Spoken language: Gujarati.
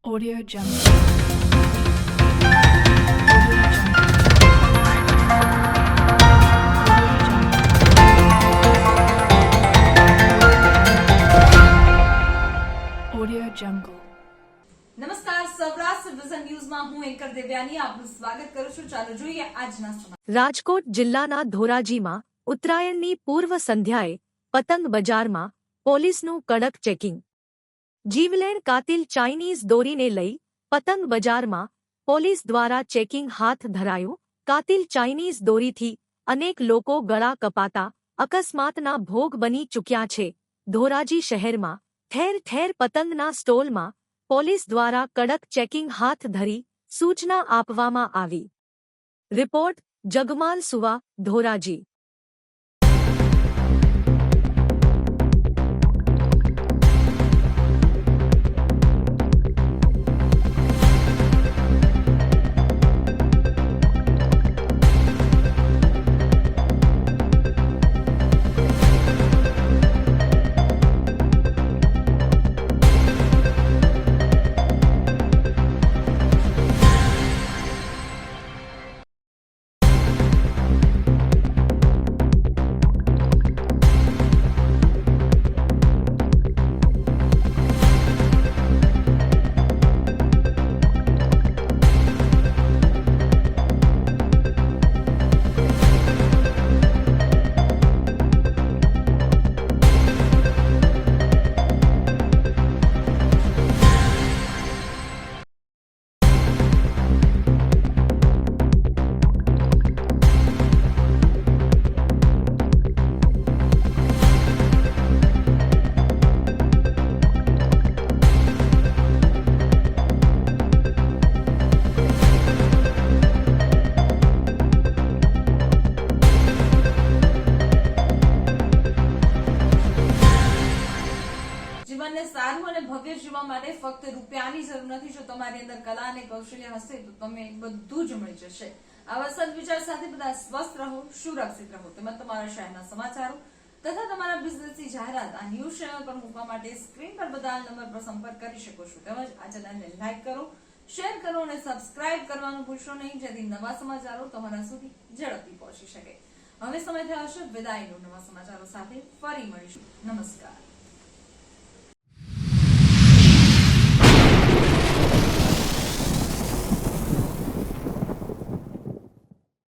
Audio Jungle. Audio Jungle. નમસ્કાર, સૌરાષ્ટ્ર વિઝન ન્યૂઝમાં હું એન્કર દેવ્યાની આપનું સ્વાગત કરું છું. ચાલો જોઈએ આજના સમાચાર. રાજકોટ જિલ્લાના ધોરાજીમાં ઉત્તરાયણની પૂર્વ સંધ્યાએ પતંગ બજારમાં પોલીસનું કડક ચેકિંગ. જીવલેણ કાતિલ ચાઇનીઝ દોરીને લઈ પતંગ બજારમાં પોલીસ દ્વારા ચેકિંગ હાથ ધરાયું. કાતિલ ચાઇનીઝ દોરીથી અનેક લોકો ગળા કપાતા અકસ્માતના ભોગ બની ચૂક્યા છે. ધોરાજી શહેરમાં ઠેર ઠેર પતંગના સ્ટોલમાં પોલીસ દ્વારા કડક ચેકિંગ હાથ ધરી સૂચના આપવામાં આવી. રિપોર્ટ જગમાલ સુવા, ધોરાજી. જીવનને સારું અને ભવ્ય જીવવા માટે ફક્ત રૂપિયાની જરૂર નથી. જો તમારી અંદર કલા અને કૌશલ્ય હશે તો તમે બધું જ મળી જશે. આવા સદવિચાર સાથે બધા સ્વસ્થ રહો, સુરક્ષિત રહો. તેમજ તમારા શહેરના સમાચારો તથા તમારા બિઝનેસની જાહેરાત આ ન્યૂઝ ચેનલ પર મૂકવા માટે સ્ક્રીન પર બધા નંબર પર સંપર્ક કરી શકો છો. તેમજ આ ચેનલને લાઈક કરો, શેર કરો અને સબસ્ક્રાઇબ કરવાનું ભૂલશો નહીં, જેથી નવા સમાચારો તમારા સુધી ઝડપથી પહોંચી શકે. હવે સમય થયો છે વિદાયનો. નવા સમાચારો સાથે ફરી મળીશું. નમસ્કાર.